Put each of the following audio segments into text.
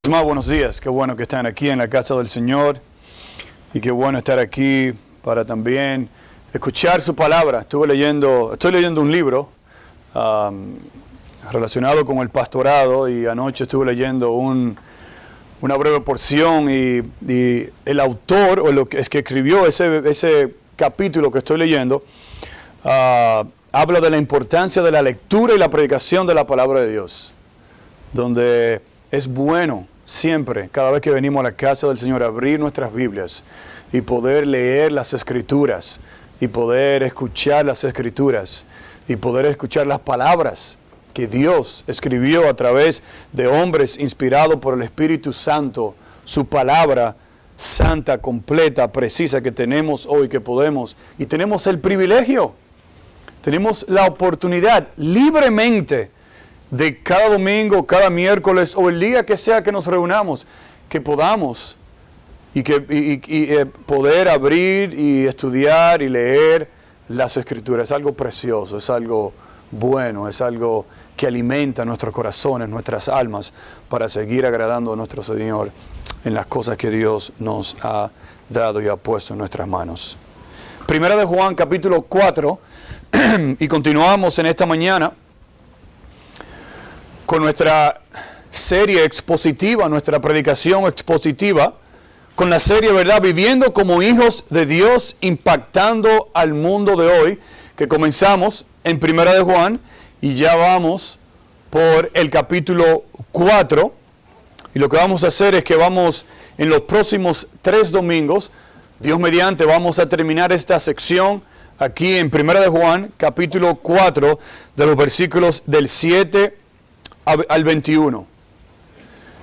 Más buenos días, qué bueno que están aquí en la casa del Señor y qué bueno estar aquí para también escuchar su palabra. Estoy leyendo un libro relacionado con el pastorado y anoche estuve leyendo una breve porción y el autor o lo que es que escribió ese capítulo que estoy leyendo habla de la importancia de la lectura y la predicación de la palabra de Dios, donde es bueno siempre, cada vez que venimos a la casa del Señor, abrir nuestras Biblias y poder leer las Escrituras y poder escuchar las Escrituras y poder escuchar las palabras que Dios escribió a través de hombres inspirados por el Espíritu Santo, su palabra santa, completa, precisa que tenemos hoy, que podemos, y tenemos el privilegio, tenemos la oportunidad libremente de cada domingo, cada miércoles o el día que sea que nos reunamos, que podamos poder abrir y estudiar y leer las Escrituras. Es algo precioso, es algo bueno, es algo que alimenta nuestros corazones, nuestras almas, para seguir agradando a nuestro Señor en las cosas que Dios nos ha dado y ha puesto en nuestras manos. Primera de Juan, capítulo 4, y continuamos en esta mañana con nuestra serie expositiva, nuestra predicación expositiva, con la serie, ¿verdad?, Viviendo como hijos de Dios, impactando al mundo de hoy, que comenzamos en Primera de Juan, y ya vamos por el capítulo 4, y lo que vamos a hacer es que vamos, en los próximos 3 domingos, Dios mediante, vamos a terminar esta sección aquí en Primera de Juan, capítulo 4, de los versículos del 7 al 21.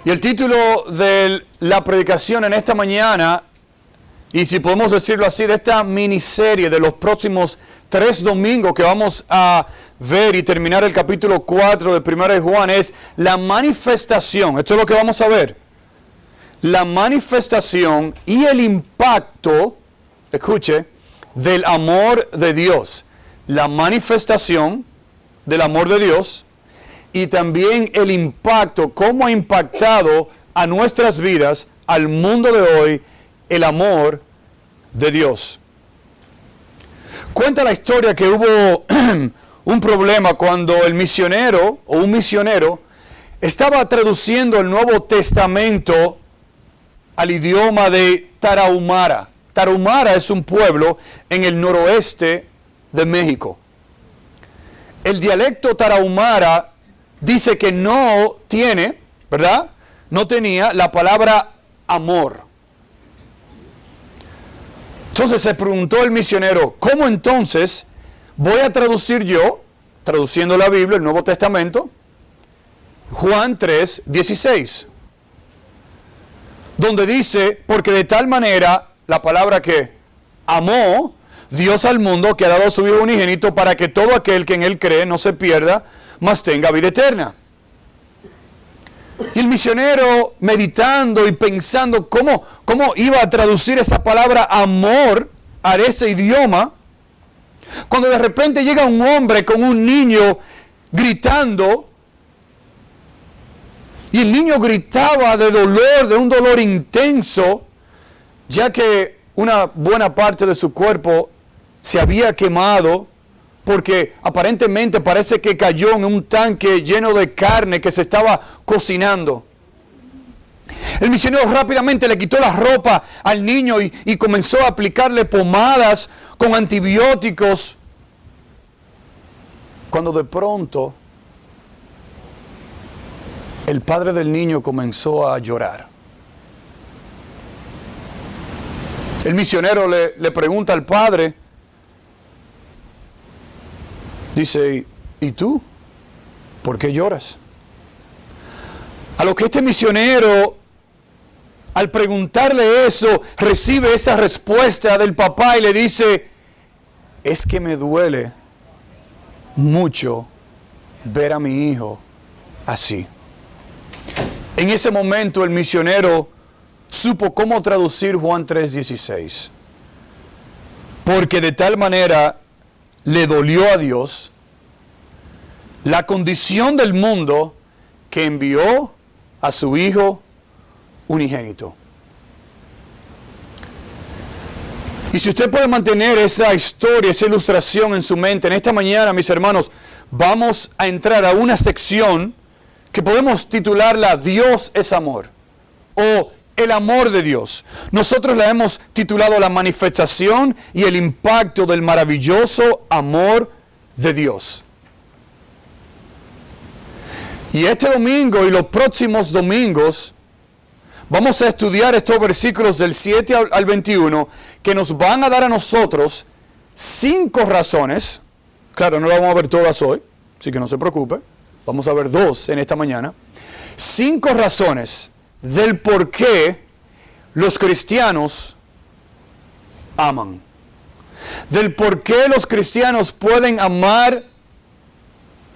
Y el título de la predicación en esta mañana, y si podemos decirlo así, de esta miniserie de los próximos 3 domingos que vamos a ver y terminar el capítulo 4 de 1 de Juan, es la manifestación. Esto es lo que vamos a ver. La manifestación y el impacto, escuche, del amor de Dios. La manifestación del amor de Dios y también el impacto, cómo ha impactado a nuestras vidas, al mundo de hoy, el amor de Dios. Cuenta la historia que hubo un problema cuando un misionero estaba traduciendo el Nuevo Testamento al idioma de Tarahumara. Tarahumara es un pueblo en el noroeste de México. El dialecto Tarahumara dice que no tiene, ¿verdad?, no tenía la palabra amor. Entonces se preguntó el misionero, ¿cómo entonces voy a traducir yo, traduciendo la Biblia, el Nuevo Testamento, Juan 3:16, donde dice, porque de tal manera, la palabra que amó Dios al mundo, que ha dado a su Hijo unigénito, para que todo aquel que en Él cree no se pierda, mas tenga vida eterna. Y el misionero, meditando y pensando cómo iba a traducir esa palabra amor a ese idioma, cuando de repente llega un hombre con un niño gritando, y el niño gritaba de dolor, de un dolor intenso, ya que una buena parte de su cuerpo se había quemado, porque aparentemente parece que cayó en un tanque lleno de carne que se estaba cocinando. El misionero rápidamente le quitó la ropa al niño y comenzó a aplicarle pomadas con antibióticos, cuando de pronto el padre del niño comenzó a llorar. El misionero le pregunta al padre, dice, ¿y tú? ¿Por qué lloras? A lo que este misionero, al preguntarle eso, recibe esa respuesta del papá y le dice, es que me duele mucho ver a mi hijo así. En ese momento el misionero supo cómo traducir Juan 3:16. Porque de tal manera le dolió a Dios la condición del mundo, que envió a su Hijo unigénito. Y si usted puede mantener esa historia, esa ilustración en su mente, en esta mañana, mis hermanos, vamos a entrar a una sección que podemos titularla Dios es amor, o el amor de Dios. Nosotros la hemos titulado la manifestación y el impacto del maravilloso amor de Dios. Y este domingo y los próximos domingos vamos a estudiar estos versículos del 7 al 21 que nos van a dar a nosotros 5 razones. Claro, no las vamos a ver todas hoy, así que no se preocupe. Vamos a ver 2 en esta mañana. 5 razones del por qué los cristianos aman. Del por qué los cristianos pueden amar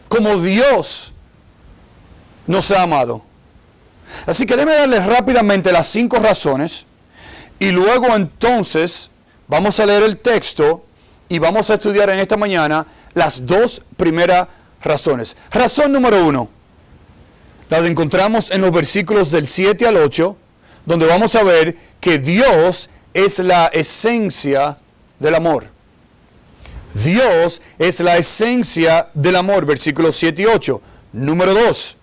como Dios nos ha amado. Así que déjeme darles rápidamente las 5 razones y luego entonces vamos a leer el texto y vamos a estudiar en esta mañana las 2 primeras razones. Razón número 1, la encontramos en los versículos del 7 al 8, donde vamos a ver que Dios es la esencia del amor. Dios es la esencia del amor, versículos 7 y 8. Número 2,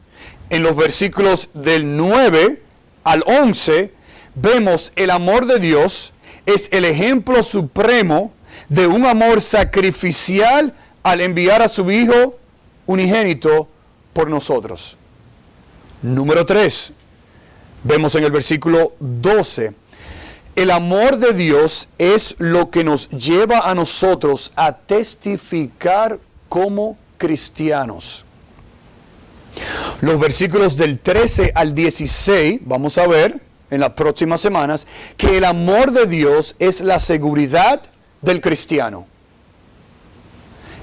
en los versículos del 9 al 11, vemos el amor de Dios es el ejemplo supremo de un amor sacrificial al enviar a su Hijo unigénito por nosotros. Número 3, vemos en el versículo 12, el amor de Dios es lo que nos lleva a nosotros a testificar como cristianos. Los versículos del 13 al 16, vamos a ver en las próximas semanas, que el amor de Dios es la seguridad del cristiano.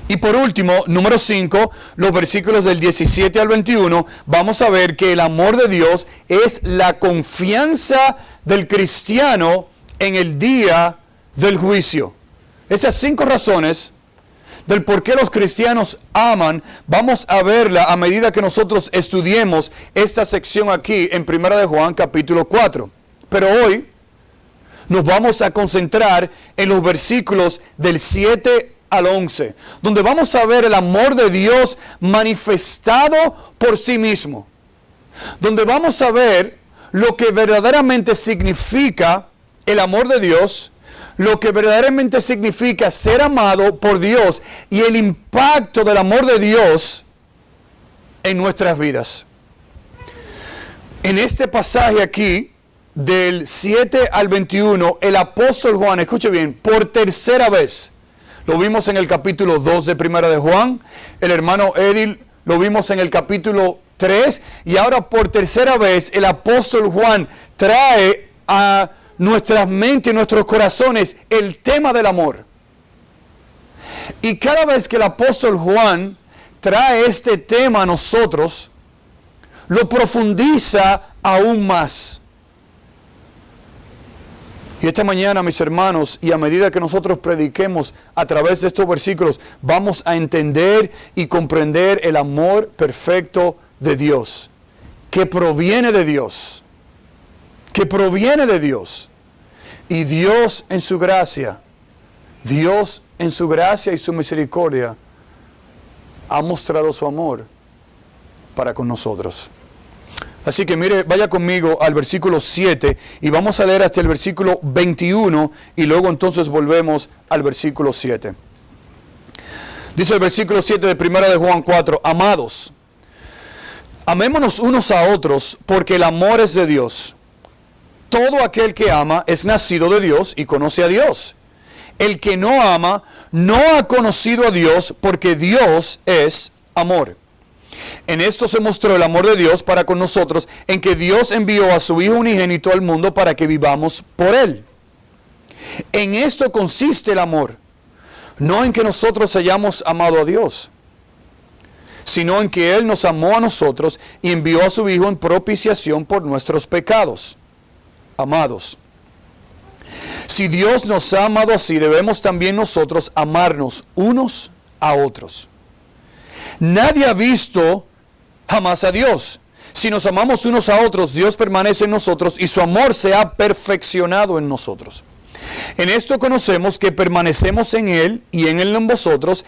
Y por último, número 5, los versículos del 17 al 21, vamos a ver que el amor de Dios es la confianza del cristiano en el día del juicio. Esas 5 razones del por qué los cristianos aman, vamos a verla a medida que nosotros estudiemos esta sección aquí en 1 de Juan capítulo 4. Pero hoy nos vamos a concentrar en los versículos del 7 al 11, donde vamos a ver el amor de Dios manifestado por sí mismo. Donde vamos a ver lo que verdaderamente significa el amor de Dios, lo que verdaderamente significa ser amado por Dios y el impacto del amor de Dios en nuestras vidas. En este pasaje aquí, del 7 al 21, el apóstol Juan, escuche bien, por tercera vez, lo vimos en el capítulo 2 de Primera de Juan, el hermano Edil lo vimos en el capítulo 3, y ahora por tercera vez el apóstol Juan trae a nuestras mentes y nuestros corazones el tema del amor. Y cada vez que el apóstol Juan trae este tema a nosotros, lo profundiza aún más. Y esta mañana, mis hermanos, y a medida que nosotros prediquemos a través de estos versículos, vamos a entender y comprender el amor perfecto de Dios, que proviene de Dios, Y Dios en su gracia y su misericordia ha mostrado su amor para con nosotros. Así que mire, vaya conmigo al versículo 7 y vamos a leer hasta el versículo 21 y luego entonces volvemos al versículo 7. Dice el versículo 7 de 1 de Juan 4, amados, amémonos unos a otros porque el amor es de Dios. Todo aquel que ama es nacido de Dios y conoce a Dios. El que no ama no ha conocido a Dios porque Dios es amor. En esto se mostró el amor de Dios para con nosotros, en que Dios envió a su Hijo unigénito al mundo para que vivamos por Él. En esto consiste el amor, no en que nosotros hayamos amado a Dios, sino en que Él nos amó a nosotros y envió a su Hijo en propiciación por nuestros pecados. Amados, si Dios nos ha amado así, debemos también nosotros amarnos unos a otros. Nadie ha visto jamás a Dios. Si nos amamos unos a otros, Dios permanece en nosotros y su amor se ha perfeccionado en nosotros. En esto conocemos que permanecemos en Él y en Él en vosotros,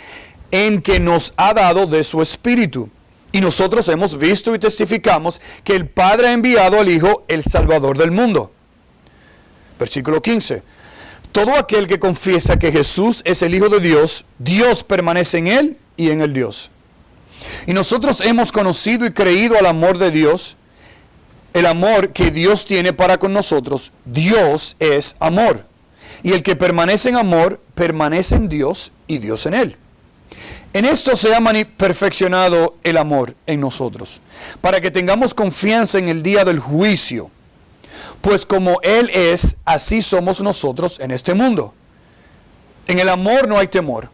en que nos ha dado de su Espíritu. Y nosotros hemos visto y testificamos que el Padre ha enviado al Hijo, el Salvador del mundo. Versículo 15. Todo aquel que confiesa que Jesús es el Hijo de Dios, Dios permanece en Él y en el Dios. Y nosotros hemos conocido y creído al amor de Dios, el amor que Dios tiene para con nosotros. Dios es amor. Y el que permanece en amor, permanece en Dios y Dios en él. En esto se ha perfeccionado el amor en nosotros, para que tengamos confianza en el día del juicio. Pues como Él es, así somos nosotros en este mundo. En el amor no hay temor,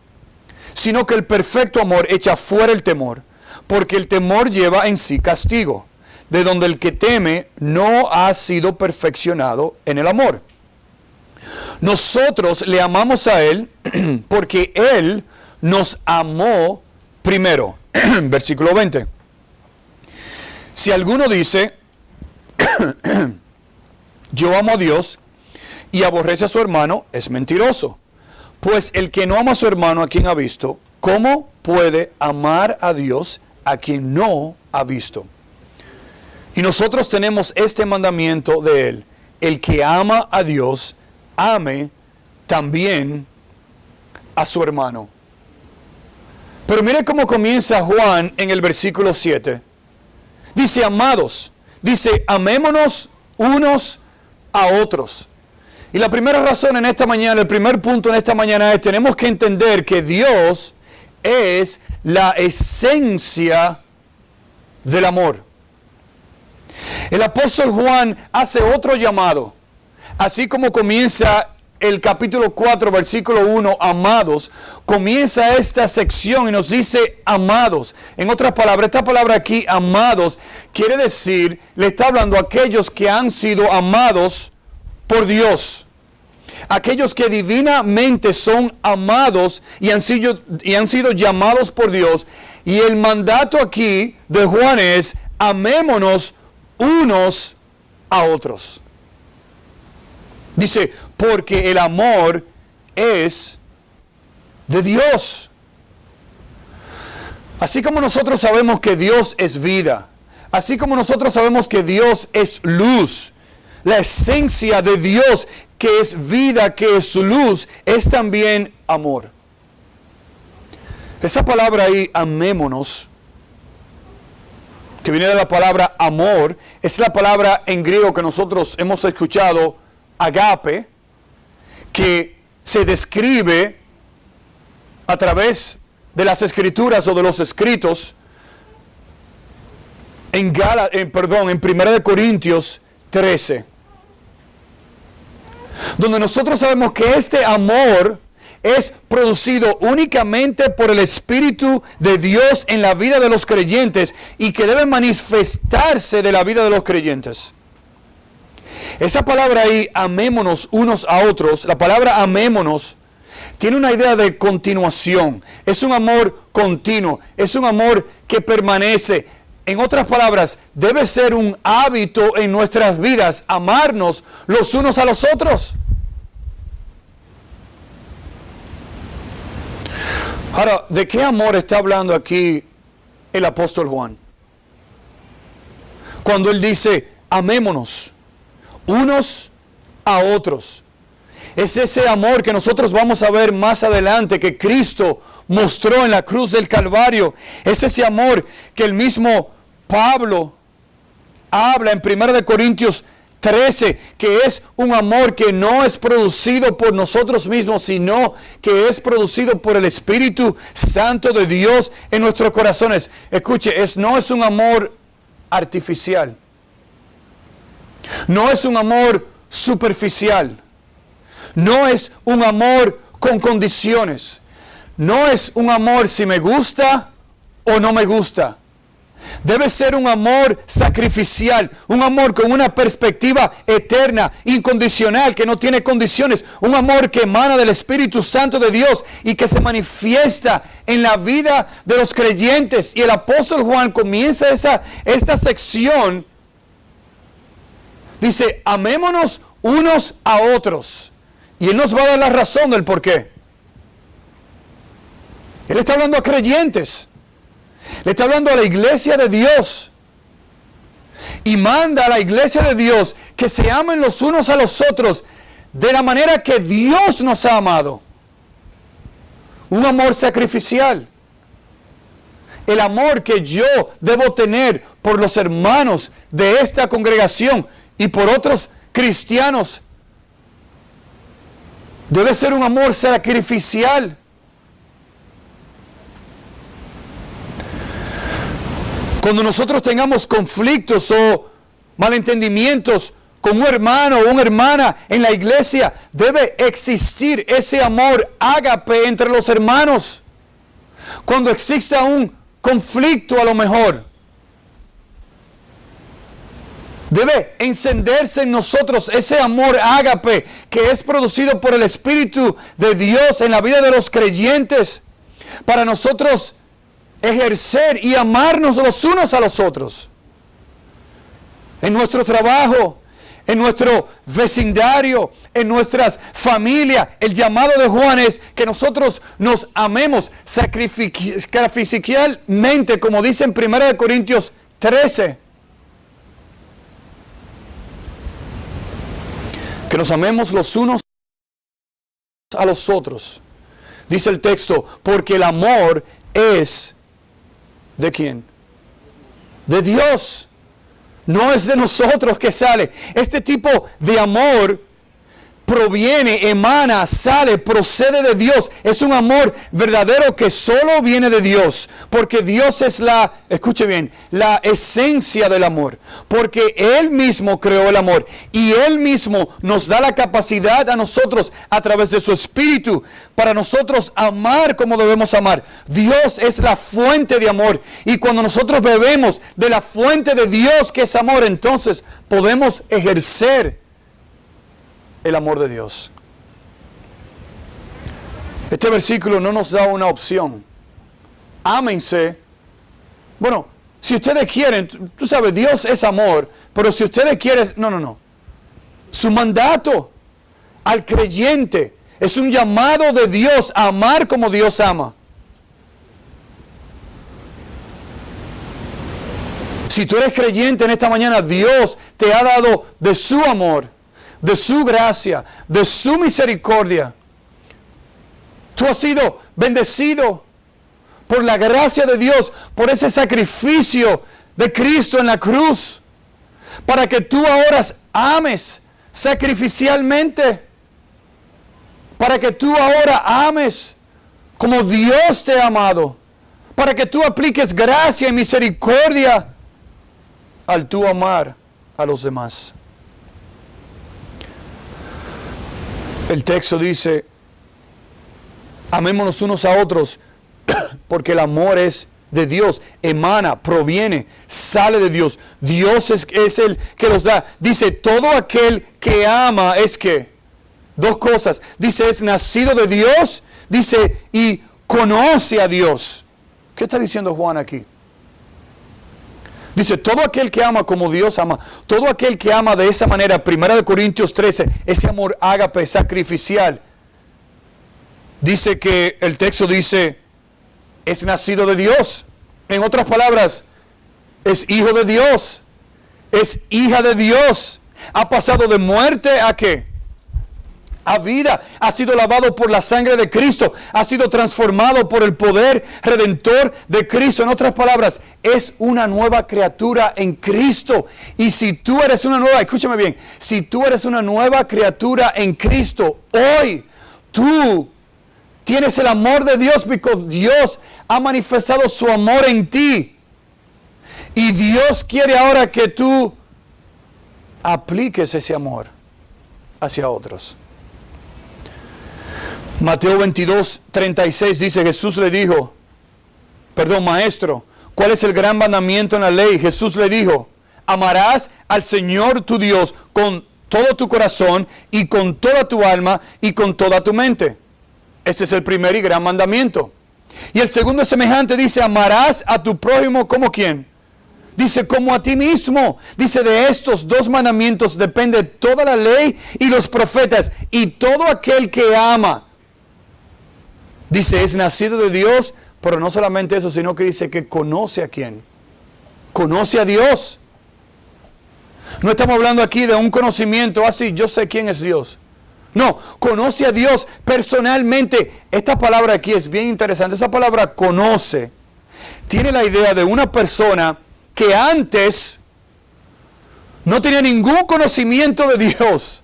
sino que el perfecto amor echa fuera el temor, porque el temor lleva en sí castigo, de donde el que teme no ha sido perfeccionado en el amor. Nosotros le amamos a Él porque Él nos amó primero. Versículo 20. Si alguno dice, yo amo a Dios y aborrece a su hermano, es mentiroso. Pues el que no ama a su hermano a quien ha visto, ¿cómo puede amar a Dios a quien no ha visto? Y nosotros tenemos este mandamiento de Él: el que ama a Dios, ame también a su hermano. Pero mire cómo comienza Juan en el versículo 7. Dice, amados, dice, amémonos unos a otros. Y la primera razón en esta mañana, el primer punto en esta mañana es, tenemos que entender que Dios es la esencia del amor. El apóstol Juan hace otro llamado. Así como comienza el capítulo 4, versículo 1, amados, comienza esta sección y nos dice amados. En otras palabras, esta palabra aquí, amados, quiere decir, le está hablando a aquellos que han sido amados por Dios. Aquellos que divinamente son amados y han sido llamados por Dios. Y el mandato aquí de Juan es, amémonos unos a otros. Dice, porque el amor es de Dios. Así como nosotros sabemos que Dios es vida, así como nosotros sabemos que Dios es luz, la esencia de Dios, que es vida, que es luz, es también amor. Esa palabra ahí, amémonos, que viene de la palabra amor, es la palabra en griego que nosotros hemos escuchado, agape, que se describe a través de las escrituras o de los escritos en 1 Corintios 13, donde nosotros sabemos que este amor es producido únicamente por el Espíritu de Dios en la vida de los creyentes y que debe manifestarse de la vida de los creyentes. Esa palabra ahí, amémonos unos a otros, la palabra amémonos tiene una idea de continuación. Es un amor continuo, es un amor que permanece. En otras palabras, debe ser un hábito en nuestras vidas, amarnos los unos a los otros. Ahora, ¿de qué amor está hablando aquí el apóstol Juan? Cuando él dice, amémonos unos a otros. Es ese amor que nosotros vamos a ver más adelante, que Cristo mostró en la cruz del Calvario. Es ese amor que el mismo Pablo habla en 1 Corintios 13, que es un amor que no es producido por nosotros mismos, sino que es producido por el Espíritu Santo de Dios en nuestros corazones. Escuche, no es un amor artificial. No es un amor superficial. No es un amor con condiciones. No es un amor si me gusta o no me gusta. Debe ser un amor sacrificial, un amor con una perspectiva eterna, incondicional, que no tiene condiciones, un amor que emana del Espíritu Santo de Dios y que se manifiesta en la vida de los creyentes. Y el apóstol Juan comienza esta sección, dice, amémonos unos a otros. Y él nos va a dar la razón del por qué. Él está hablando a creyentes. Le está hablando a la iglesia de Dios. Y manda a la iglesia de Dios que se amen los unos a los otros de la manera que Dios nos ha amado. Un amor sacrificial. El amor que yo debo tener por los hermanos de esta congregación y por otros cristianos debe ser un amor sacrificial. Cuando nosotros tengamos conflictos o malentendimientos con un hermano o una hermana en la iglesia, debe existir ese amor ágape entre los hermanos. Cuando exista un conflicto a lo mejor, debe encenderse en nosotros ese amor ágape que es producido por el Espíritu de Dios en la vida de los creyentes, para nosotros ejercer y amarnos los unos a los otros. En nuestro trabajo, en nuestro vecindario, en nuestras familias. El llamado de Juan es que nosotros nos amemos sacrificialmente, como dice en 1 Corintios 13. Que nos amemos los unos a los otros. Dice el texto, porque el amor es ¿de quién? De Dios. No es de nosotros que sale. Este tipo de amor proviene, emana, sale, procede de Dios. Es un amor verdadero que solo viene de Dios. Porque Dios es escuche bien, la esencia del amor. Porque Él mismo creó el amor. Y Él mismo nos da la capacidad a nosotros, a través de su Espíritu, para nosotros amar como debemos amar. Dios es la fuente de amor. Y cuando nosotros bebemos de la fuente de Dios, que es amor, entonces podemos ejercer el amor de Dios. Este versículo no nos da una opción. Ámense. Bueno, si ustedes quieren, tú sabes, Dios es amor, pero si ustedes quieren, no. Su mandato al creyente es un llamado de Dios a amar como Dios ama. Si tú eres creyente en esta mañana, Dios te ha dado de su amor, de su gracia, de su misericordia. Tú has sido bendecido por la gracia de Dios, por ese sacrificio de Cristo en la cruz, para que tú ahora ames sacrificialmente, para que tú ahora ames como Dios te ha amado, para que tú apliques gracia y misericordia al tú amar a los demás. El texto dice, amémonos unos a otros, porque el amor es de Dios, emana, proviene, sale de Dios. Dios es el que los da. Dice, todo aquel que ama es que, dos cosas, dice, es nacido de Dios, dice, y conoce a Dios. ¿Qué está diciendo Juan aquí? Dice, todo aquel que ama como Dios ama, todo aquel que ama de esa manera, 1 Corintios 13, ese amor ágape, sacrificial. Dice que, el texto dice, es nacido de Dios. En otras palabras, es hijo de Dios, es hija de Dios. Ha pasado de muerte a ¿qué? A vida, ha sido lavado por la sangre de Cristo, ha sido transformado por el poder redentor de Cristo. En otras palabras, es una nueva criatura en Cristo. Y si tú eres una nueva, escúchame bien, si tú eres una nueva criatura en Cristo, hoy tú tienes el amor de Dios, porque Dios ha manifestado su amor en ti. Y Dios quiere ahora que tú apliques ese amor hacia otros. Mateo 22, 36 dice, Jesús le dijo, maestro, ¿Cuál es el gran mandamiento en la ley? Jesús le dijo, amarás al Señor tu Dios con todo tu corazón y con toda tu alma y con toda tu mente. Ese es el primer y gran mandamiento. Y el segundo es semejante, dice, amarás a tu prójimo como ¿quién? Dice, como a ti mismo. Dice, de estos dos mandamientos depende toda la ley y los profetas. Y todo aquel que ama, dice, es nacido de Dios, pero no solamente eso, sino que dice que conoce a quién. Conoce a Dios. No estamos hablando aquí de un conocimiento así, yo sé quién es Dios. No, conoce a Dios personalmente. Esta palabra aquí es bien interesante. Esa palabra conoce tiene la idea de una persona que antes no tenía ningún conocimiento de Dios.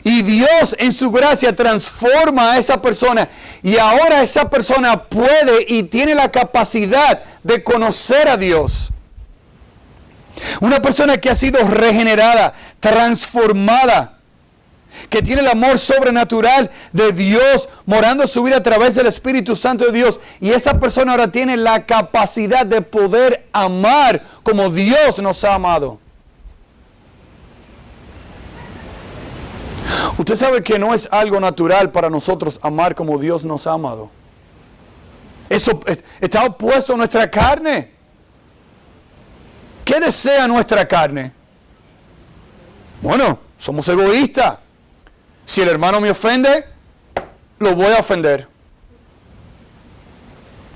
Y Dios en su gracia transforma a esa persona. Y ahora esa persona puede y tiene la capacidad de conocer a Dios. Una persona que ha sido regenerada, transformada, que tiene el amor sobrenatural de Dios morando su vida a través del Espíritu Santo de Dios. Y esa persona ahora tiene la capacidad de poder amar como Dios nos ha amado. Usted sabe que no es algo natural para nosotros amar como Dios nos ha amado. Eso está opuesto a nuestra carne. ¿Qué desea nuestra carne? Bueno, somos egoístas. Si el hermano me ofende, lo voy a ofender.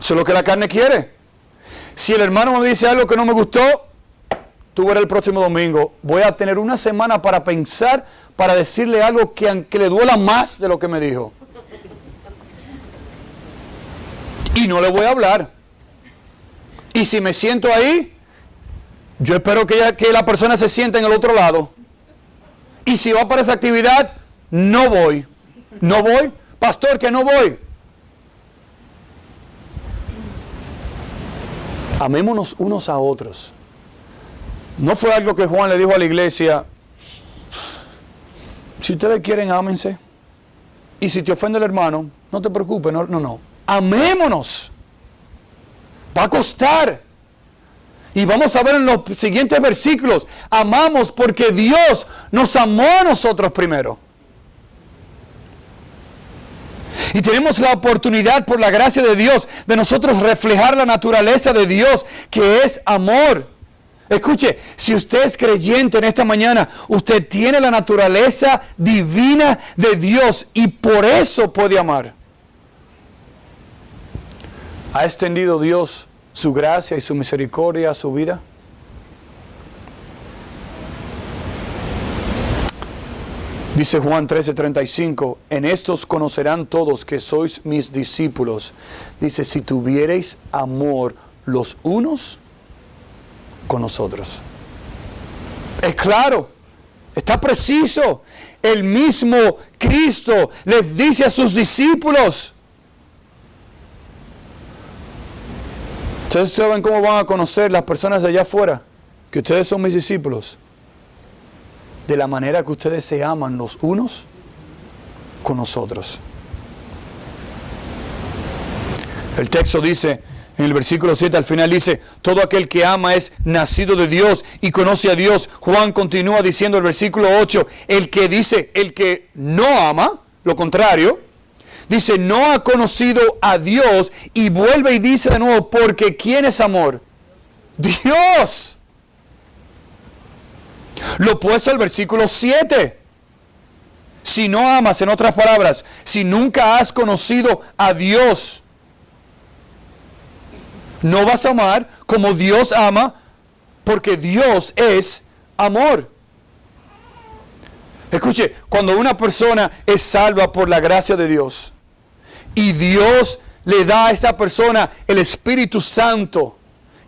Eso es lo que la carne quiere. Si el hermano me dice algo que no me gustó, tú verás el próximo domingo. Voy a tener una semana para pensar, para decirle algo que le duela más de lo que me dijo. Y no le voy a hablar. Y si me siento ahí, yo espero que la persona se sienta en el otro lado. Y si va para esa actividad, no voy. No voy. Pastor, que no voy. Amémonos unos a otros. No fue algo que Juan le dijo a la iglesia. Si ustedes quieren, ámense. Y si te ofende el hermano, no te preocupes. No. Amémonos. Va a costar. Y vamos a ver en los siguientes versículos. Amamos porque Dios nos amó a nosotros primero. Y tenemos la oportunidad por la gracia de Dios de nosotros reflejar la naturaleza de Dios, que es amor. Escuche, si usted es creyente en esta mañana, usted tiene la naturaleza divina de Dios y por eso puede amar. ¿Ha extendido Dios su gracia y su misericordia a su vida? Dice Juan 13:35, en estos conocerán todos que sois mis discípulos. Dice, si tuviereis amor los unos con nosotros. Es claro, está preciso. El mismo Cristo les dice a sus discípulos. ¿Ustedes saben cómo van a conocer las personas de allá afuera que ustedes son mis discípulos? De la manera que ustedes se aman los unos con nosotros. El texto dice, en el versículo 7 al final dice, todo aquel que ama es nacido de Dios y conoce a Dios. Juan continúa diciendo el versículo 8, el que no ama, lo contrario, dice, no ha conocido a Dios, y vuelve y dice de nuevo, porque ¿quién es amor? Dios. Lo opuesto al versículo 7. Si no amas, en otras palabras, si nunca has conocido a Dios, no vas a amar como Dios ama, porque Dios es amor. Escuche, cuando una persona es salva por la gracia de Dios, y Dios le da a esa persona el Espíritu Santo,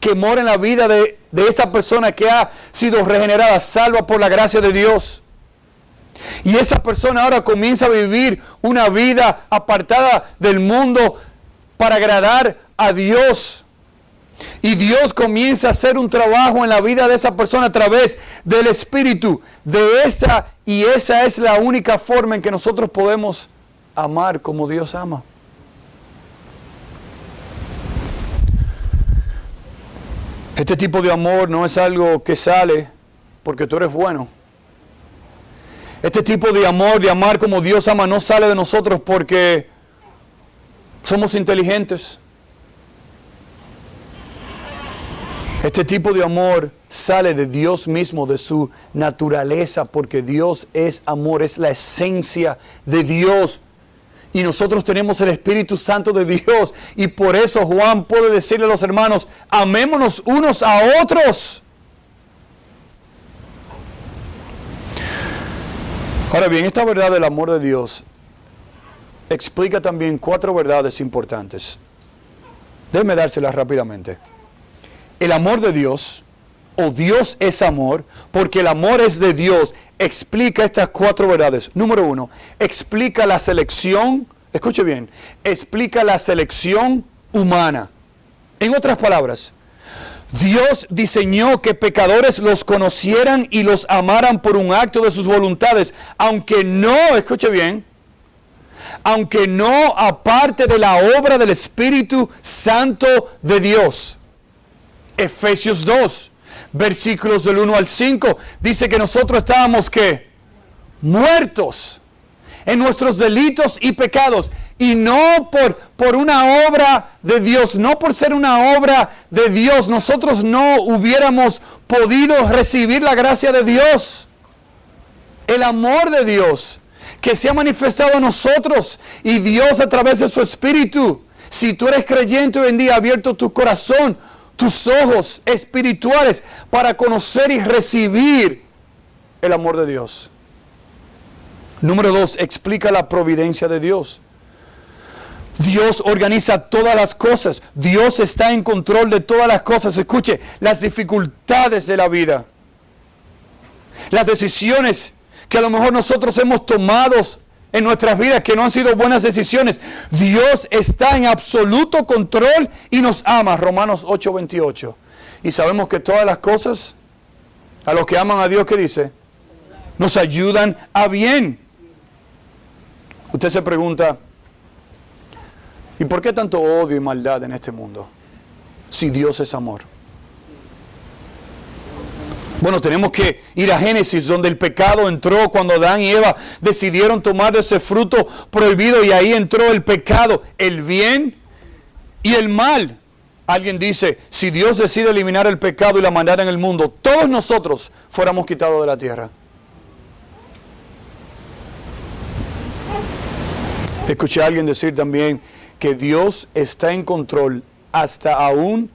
que mora en la vida de esa persona que ha sido regenerada, salva por la gracia de Dios. Y esa persona ahora comienza a vivir una vida apartada del mundo para agradar a Dios. Y Dios comienza a hacer un trabajo en la vida de esa persona a través del Espíritu. Y esa es la única forma en que nosotros podemos amar como Dios ama. Este tipo de amor no es algo que sale porque tú eres bueno. Este tipo de amor, de amar como Dios ama, no sale de nosotros porque somos inteligentes. Este tipo de amor sale de Dios mismo, de su naturaleza, porque Dios es amor, es la esencia de Dios. Y nosotros tenemos el Espíritu Santo de Dios. Y por eso Juan puede decirle a los hermanos, amémonos unos a otros. Ahora bien, esta verdad del amor de Dios explica también 4 verdades importantes. Déjenme dárselas rápidamente. El amor de Dios, o Dios es amor, porque el amor es de Dios, explica estas 4 verdades. Número 1, explica la selección, escuche bien, explica la selección humana. En otras palabras, Dios diseñó que pecadores los conocieran y los amaran por un acto de sus voluntades, aunque no, escuche bien, aunque no aparte de la obra del Espíritu Santo de Dios. Efesios 2, versículos del 1 al 5, dice que nosotros estábamos, ¿qué? Muertos en nuestros delitos y pecados, y no por una obra de Dios, no por ser una obra de Dios, nosotros no hubiéramos podido recibir la gracia de Dios. El amor de Dios que se ha manifestado a nosotros, y Dios a través de su Espíritu. Si tú eres creyente hoy en día, ha abierto tu corazón, tus ojos espirituales para conocer y recibir el amor de Dios. Número 2, explica la providencia de Dios. Dios organiza todas las cosas. Dios está en control de todas las cosas. Escuche, las dificultades de la vida, las decisiones que a lo mejor nosotros hemos tomado en nuestras vidas que no han sido buenas decisiones. Dios está en absoluto control y nos ama. Romanos 8:28. Y sabemos que todas las cosas, a los que aman a Dios, ¿qué dice? Nos ayudan a bien. Usted se pregunta, ¿y por qué tanto odio y maldad en este mundo? Si Dios es amor. Bueno, tenemos que ir a Génesis, donde el pecado entró cuando Adán y Eva decidieron tomar de ese fruto prohibido, y ahí entró el pecado, el bien y el mal. Alguien dice, si Dios decide eliminar el pecado y la maldad en el mundo, todos nosotros fuéramos quitados de la tierra. Escuché a alguien decir también que Dios está en control hasta aún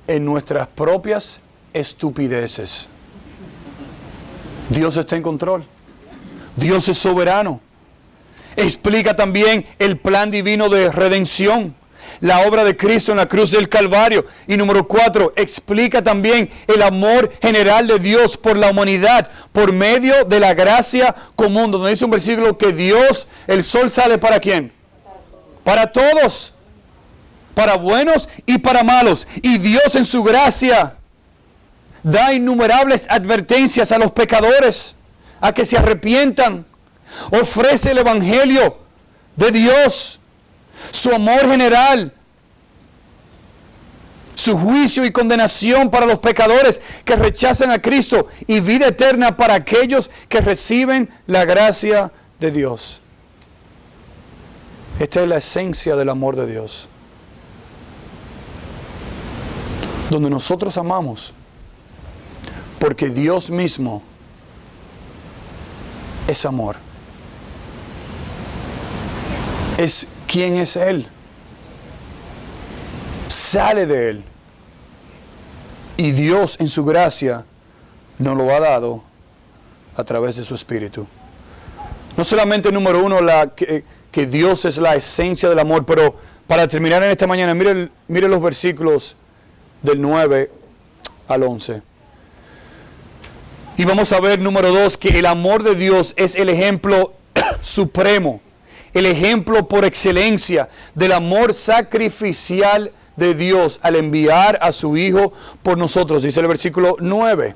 en nuestras propias estupideces. Dios está en control. Dios es soberano. Explica también el plan divino de redención, la obra de Cristo en la cruz del Calvario. Y número 4, explica también el amor general de Dios por la humanidad, por medio de la gracia común, donde dice un versículo que Dios, el sol sale ¿para quién? Para todos, para buenos y para malos. Y Dios en su gracia da innumerables advertencias a los pecadores, a que se arrepientan. Ofrece el Evangelio de Dios, su amor general, su juicio y condenación para los pecadores que rechazan a Cristo, y vida eterna para aquellos que reciben la gracia de Dios. Esta es la esencia del amor de Dios, donde nosotros amamos porque Dios mismo es amor. Es quien es Él. Sale de Él. Y Dios en su gracia nos lo ha dado a través de su Espíritu. No solamente, número 1, que Dios es la esencia del amor, pero para terminar en esta mañana, mire los versículos del 9 al 11. Y vamos a ver, número 2, que el amor de Dios es el ejemplo supremo, el ejemplo por excelencia del amor sacrificial de Dios al enviar a su Hijo por nosotros. Dice el versículo 9.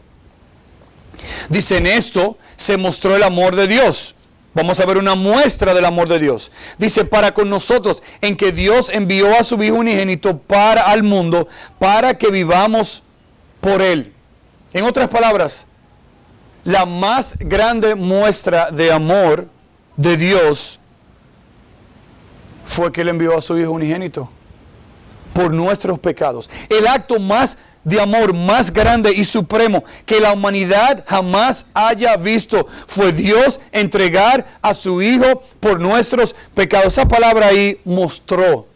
Dice, en esto se mostró el amor de Dios. Vamos a ver una muestra del amor de Dios. Dice, para con nosotros, en que Dios envió a su Hijo unigénito al mundo, para que vivamos por Él. En otras palabras, la más grande muestra de amor de Dios fue que Él envió a su Hijo unigénito por nuestros pecados. El acto más de amor más grande y supremo que la humanidad jamás haya visto fue Dios entregar a su Hijo por nuestros pecados. Esa palabra ahí, mostró,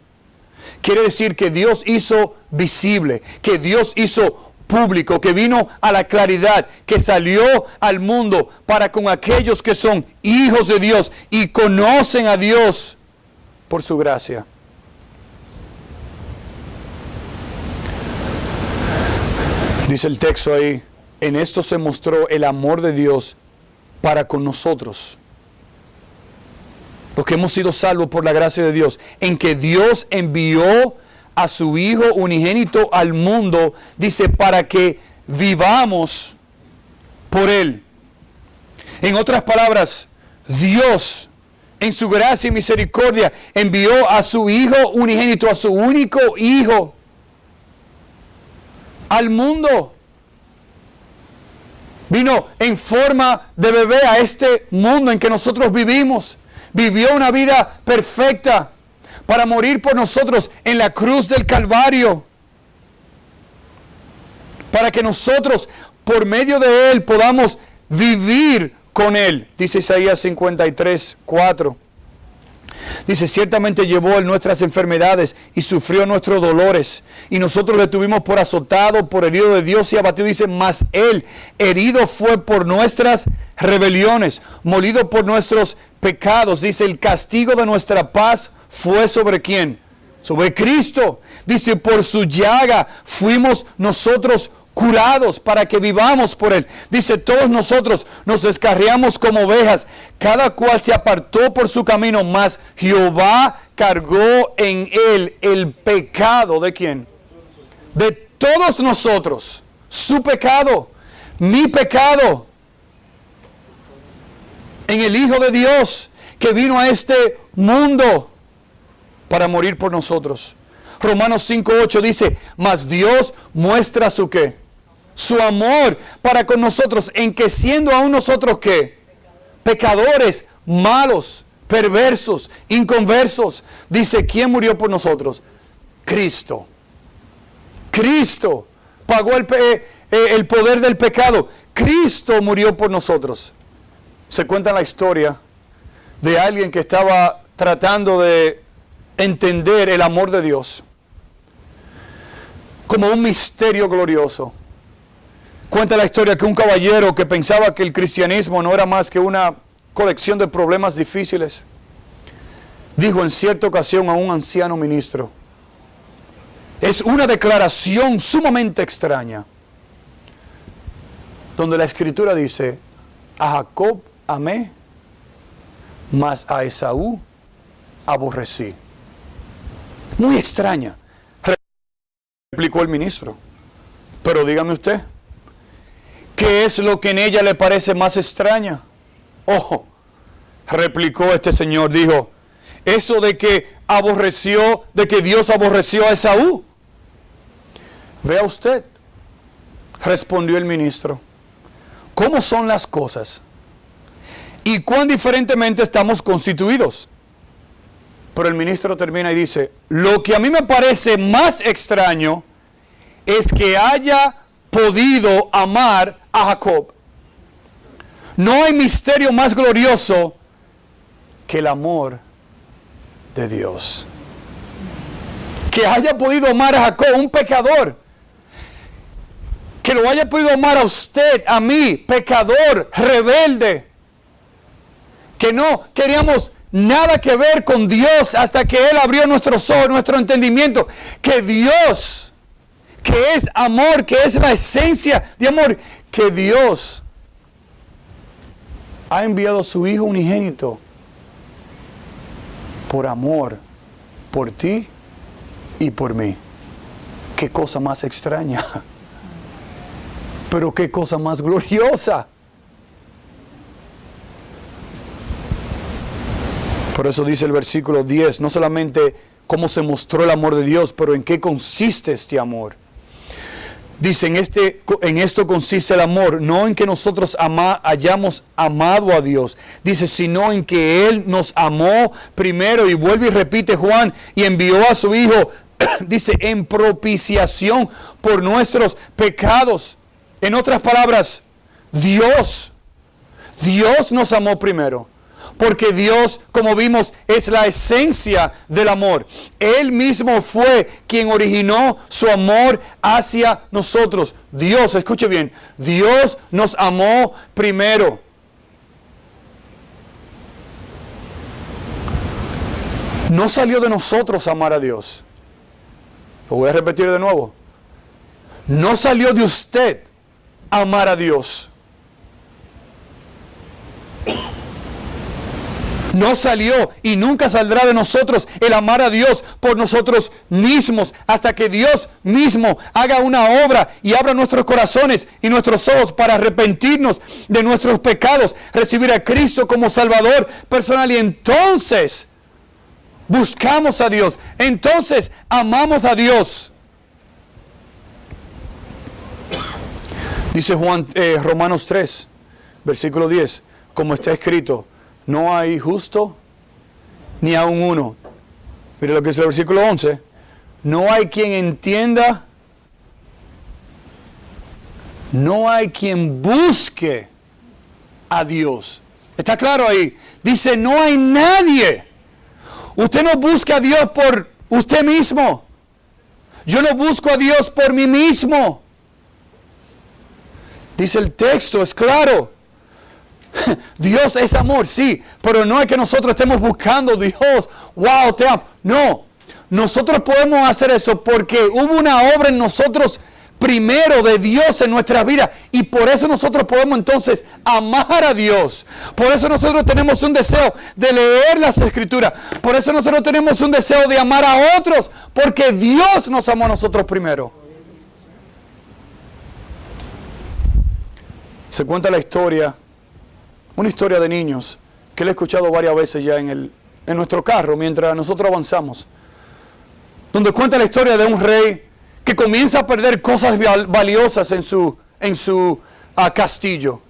quiere decir que Dios hizo visible, que Dios hizo público, que vino a la claridad, que salió al mundo para con aquellos que son hijos de Dios y conocen a Dios por su gracia. Dice el texto ahí, en esto se mostró el amor de Dios para con nosotros, los que hemos sido salvos por la gracia de Dios, en que Dios envió a su Hijo unigénito al mundo, dice, para que vivamos por Él. En otras palabras, Dios, en su gracia y misericordia, envió a su Hijo unigénito, a su único Hijo, al mundo. Vino en forma de bebé a este mundo en que nosotros vivimos. Vivió una vida perfecta para morir por nosotros en la cruz del Calvario, para que nosotros por medio de Él podamos vivir con Él. Dice Isaías 53, 4. Dice, ciertamente llevó Él nuestras enfermedades y sufrió nuestros dolores, y nosotros le tuvimos por azotado, por herido de Dios y abatido. Dice, mas Él herido fue por nuestras rebeliones, molido por nuestros pecados. Dice, el castigo de nuestra paz fue ¿sobre quién? Sobre Cristo. Dice, por su llaga fuimos nosotros curados, para que vivamos por Él. Dice, todos nosotros nos descarriamos como ovejas, cada cual se apartó por su camino, mas Jehová cargó en Él el pecado, ¿de quién? De todos nosotros. Su pecado, mi pecado, en el Hijo de Dios, que vino a este mundo para morir por nosotros. Romanos 5:8 dice, mas Dios muestra su ¿qué? Su amor para con nosotros, en que siendo aún nosotros ¿qué? Pecadores, malos, perversos, inconversos. Dice, ¿quién murió por nosotros? Cristo. Cristo pagó el poder del pecado. Cristo murió por nosotros. Se cuenta la historia de alguien que estaba tratando de entender el amor de Dios como un misterio glorioso. Cuenta la historia que un caballero que pensaba que el cristianismo no era más que una colección de problemas difíciles, dijo en cierta ocasión a un anciano ministro, es una declaración sumamente extraña, donde la Escritura dice, a Jacob amé, mas a Esaú aborrecí. Muy extraña, replicó el ministro. Pero dígame usted, ¿qué es lo que en ella le parece más extraña? Ojo, replicó este señor, dijo, eso de que Dios aborreció a Esaú. Vea usted, respondió el ministro, ¿cómo son las cosas? ¿Y cuán diferentemente estamos constituidos? Pero el ministro termina y dice, lo que a mí me parece más extraño es que haya podido amar a Jacob. No hay misterio más glorioso que el amor de Dios. Que haya podido amar a Jacob, un pecador. Que lo haya podido amar a usted, a mí, pecador, rebelde. Que no queríamos nada que ver con Dios hasta que Él abrió nuestros ojos, nuestro entendimiento. Que Dios, que es amor, que es la esencia de amor, que Dios ha enviado a su Hijo unigénito por amor, por ti y por mí. Qué cosa más extraña, pero qué cosa más gloriosa. Por eso dice el versículo 10, no solamente cómo se mostró el amor de Dios, pero en qué consiste este amor. Dice, en esto consiste el amor, no en que nosotros hayamos amado a Dios. Dice, sino en que Él nos amó primero. Y vuelve y repite Juan, y envió a su Hijo, dice, en propiciación por nuestros pecados. En otras palabras, Dios nos amó primero. Porque Dios, como vimos, es la esencia del amor. Él mismo fue quien originó su amor hacia nosotros. Dios, escuche bien, Dios nos amó primero. No salió de nosotros amar a Dios. Lo voy a repetir de nuevo. No salió de usted amar a Dios. No salió y nunca saldrá de nosotros el amar a Dios por nosotros mismos, hasta que Dios mismo haga una obra y abra nuestros corazones y nuestros ojos para arrepentirnos de nuestros pecados, recibir a Cristo como Salvador personal, y entonces buscamos a Dios, entonces amamos a Dios. Dice Romanos 3, versículo 10, como está escrito, no hay justo ni aun uno. Mire lo que dice el versículo 11. No hay quien entienda, no hay quien busque a Dios. ¿Está claro ahí? Dice, no hay nadie. Usted no busca a Dios por usted mismo. Yo no busco a Dios por mí mismo. Dice el texto, es claro. Dios es amor, sí, pero no es que nosotros estemos buscando Dios, wow, te amo. No, nosotros podemos hacer eso porque hubo una obra en nosotros primero de Dios en nuestra vida, y por eso nosotros podemos entonces amar a Dios. Por eso nosotros tenemos un deseo de leer las Escrituras. Por eso nosotros tenemos un deseo de amar a otros, porque Dios nos amó a nosotros primero. Se cuenta la historia, una historia de niños, que le he escuchado varias veces ya en nuestro carro mientras nosotros avanzamos, donde cuenta la historia de un rey que comienza a perder cosas valiosas en su castillo.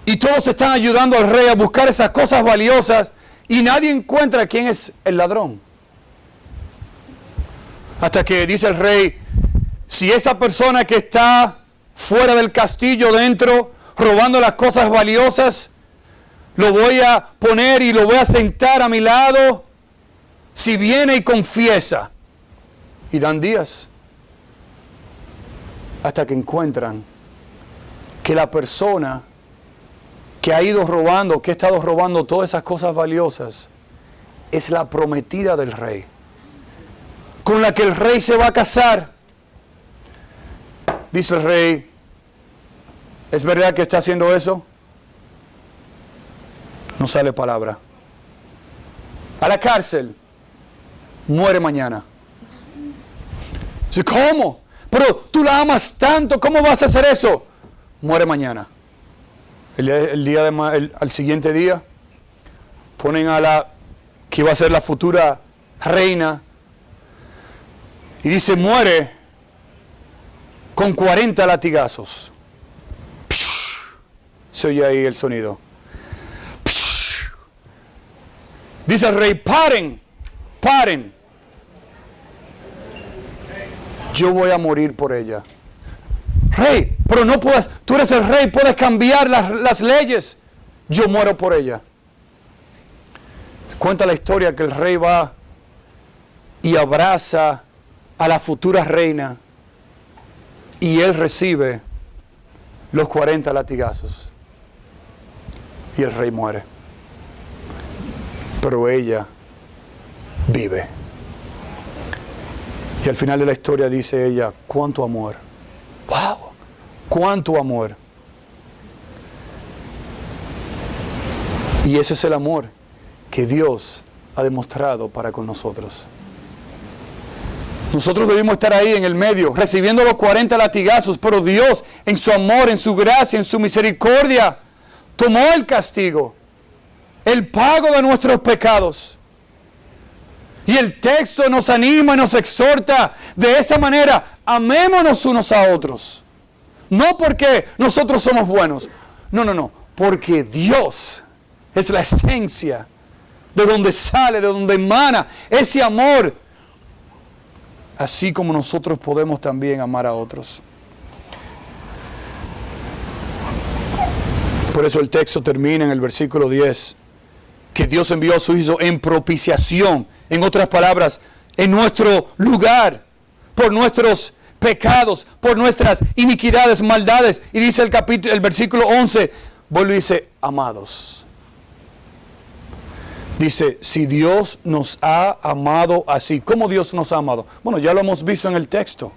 Y todos están ayudando al rey a buscar esas cosas valiosas y nadie encuentra quién es el ladrón. Hasta que dice el rey, si esa persona que está fuera del castillo, dentro, robando las cosas valiosas, lo voy a poner y lo voy a sentar a mi lado, si viene y confiesa. Y dan días hasta que encuentran que la persona que ha ido robando, que ha estado robando todas esas cosas valiosas, es la prometida del rey, con la que el rey se va a casar. Dice el rey, ¿es verdad que está haciendo eso? No sale palabra. A la cárcel. Muere mañana. Dice, ¿cómo? Pero tú la amas tanto, ¿cómo vas a hacer eso? Muere mañana. Al siguiente día, ponen a la que iba a ser la futura reina, y dice, muere con 40 latigazos. Se oye ahí el sonido. Dice el rey, paren. Yo voy a morir por ella. Rey, pero no puedes, tú eres el rey, puedes cambiar las leyes. Yo muero por ella. Cuenta la historia que el rey va y abraza a la futura reina y él recibe los 40 latigazos. Y el rey muere. Pero ella vive. Y al final de la historia dice ella, cuánto amor. ¡Wow! ¡Cuánto amor! Y ese es el amor que Dios ha demostrado para con nosotros. Nosotros debimos estar ahí en el medio, recibiendo los 40 latigazos, pero Dios, en su amor, en su gracia, en su misericordia, tomó el castigo, el pago de nuestros pecados. Y Y el texto nos anima y nos exhorta de esa manera. Amémonos unos a otros. No porque nosotros somos buenos. No. Porque Dios es la esencia de donde sale, de donde emana ese amor. Así como nosotros podemos también amar a otros. Por eso el texto termina en el versículo 10. Que Dios envió a su Hijo en propiciación. En otras palabras, en nuestro lugar. Por nuestros pecados, por nuestras iniquidades, maldades. Y dice el versículo 11, vuelve y dice, amados. Dice, si Dios nos ha amado así. ¿Cómo Dios nos ha amado? Bueno, ya lo hemos visto en el texto.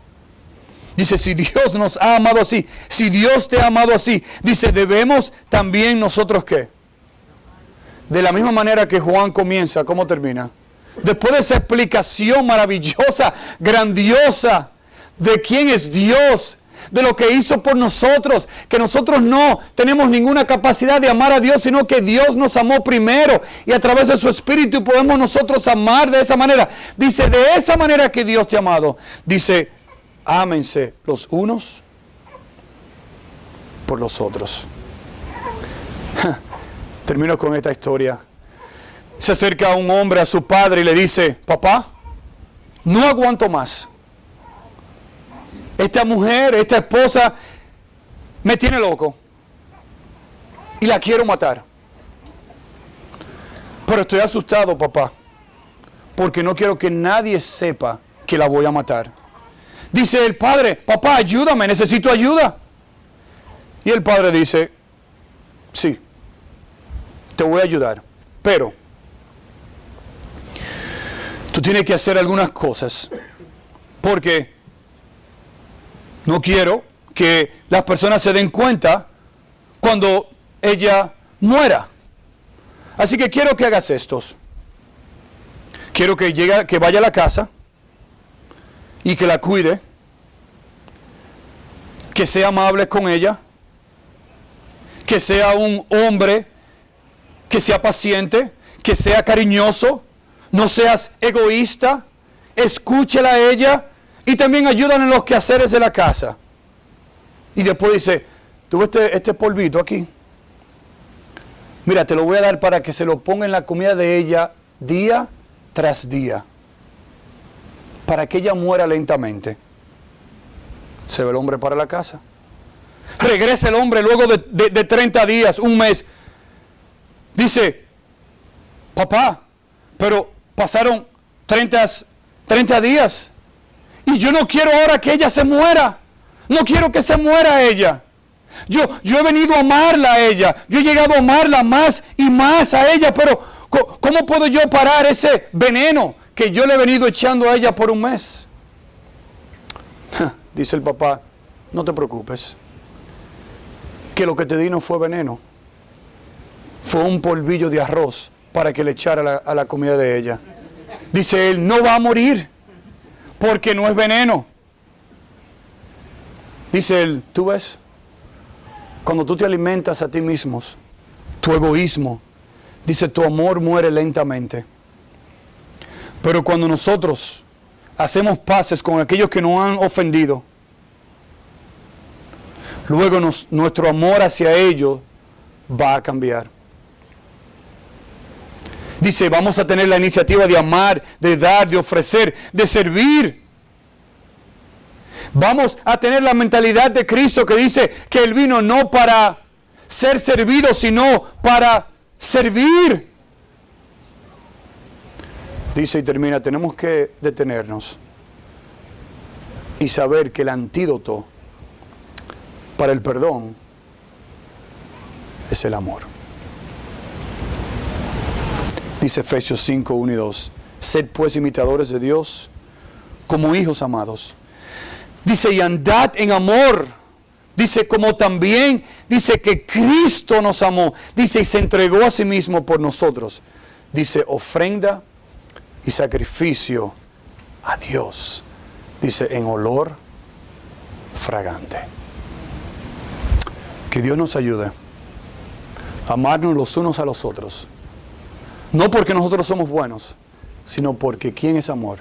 Dice, si Dios nos ha amado así, si Dios te ha amado así, dice, debemos también nosotros, ¿qué? De la misma manera que Juan comienza, ¿cómo termina? Después de esa explicación maravillosa, grandiosa, de quién es Dios, de lo que hizo por nosotros, que nosotros no tenemos ninguna capacidad de amar a Dios, sino que Dios nos amó primero y a través de su Espíritu podemos nosotros amar de esa manera. Dice, de esa manera que Dios te ha amado, dice, ámense los unos por los otros. Termino con esta historia. Se acerca un hombre a su padre y le dice, papá, no aguanto más. Esta mujer, esta esposa, me tiene loco. Y la quiero matar. Pero estoy asustado, papá. Porque no quiero que nadie sepa que la voy a matar. Dice el padre, papá, ayúdame, necesito ayuda. Y el padre dice, sí, te voy a ayudar. Pero tú tienes que hacer algunas cosas. Porque no quiero que las personas se den cuenta cuando ella muera. Así que quiero que hagas estos. Quiero que vaya a la casa y que la cuide, que sea amable con ella, que sea un hombre, que sea paciente, que sea cariñoso, no seas egoísta, escúchela a ella. Y también ayudan en los quehaceres de la casa. Y después dice, ¿tú ves este polvito aquí? Mira, te lo voy a dar para que se lo ponga en la comida de ella día tras día. Para que ella muera lentamente. Se va el hombre para la casa. Regresa el hombre luego de 30 días, un mes. Dice, papá, pero pasaron 30 días. Y yo no quiero ahora que ella se muera. No quiero que se muera ella. Yo he venido a amarla a ella. Yo he llegado a amarla más y más a ella. Pero ¿cómo puedo yo parar ese veneno que yo le he venido echando a ella por un mes? Dice el papá, no te preocupes. Que lo que te di no fue veneno. Fue un polvillo de arroz para que le echara a la comida de ella. Dice él, no va a morir. Porque no es veneno. Dice él, ¿tú ves? Cuando tú te alimentas a ti mismos, tu egoísmo, dice, tu amor muere lentamente. Pero cuando nosotros hacemos paces con aquellos que nos han ofendido, luego nuestro amor hacia ellos va a cambiar. Dice, vamos a tener la iniciativa de amar, de dar, de ofrecer, de servir. Vamos a tener la mentalidad de Cristo que dice que Él vino no para ser servido, sino para servir. Dice y termina, tenemos que detenernos y saber que el antídoto para el perdón es el amor. Dice Efesios 5, 1 y 2. Sed pues imitadores de Dios como hijos amados. Dice, y andad en amor. Dice, como también, dice que Cristo nos amó. Dice, y se entregó a sí mismo por nosotros. Dice, ofrenda y sacrificio a Dios. Dice, en olor fragante. Que Dios nos ayude a amarnos los unos a los otros. No porque nosotros somos buenos, sino porque ¿quién es amor?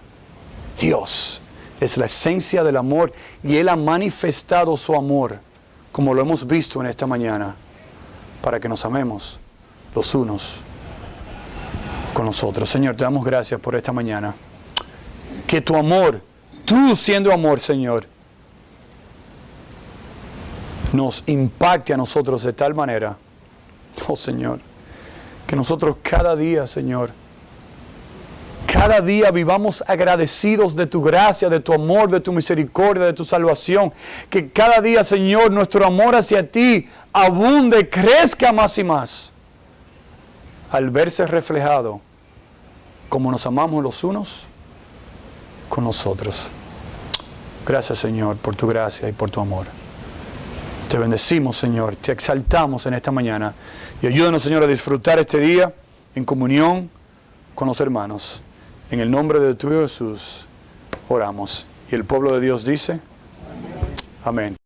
Dios es la esencia del amor y Él ha manifestado su amor, como lo hemos visto en esta mañana, para que nos amemos los unos con los otros. Señor, te damos gracias por esta mañana. Que tu amor, tú siendo amor, Señor, nos impacte a nosotros de tal manera, oh Señor, que nosotros cada día, Señor, cada día vivamos agradecidos de tu gracia, de tu amor, de tu misericordia, de tu salvación. Que cada día, Señor, nuestro amor hacia ti abunde, crezca más y más, al verse reflejado como nos amamos los unos con nosotros. Gracias, Señor, por tu gracia y por tu amor. Te bendecimos, Señor, te exaltamos en esta mañana y ayúdanos, Señor, a disfrutar este día en comunión con los hermanos. En el nombre de tu Hijo Jesús oramos. Y el pueblo de Dios dice, amén.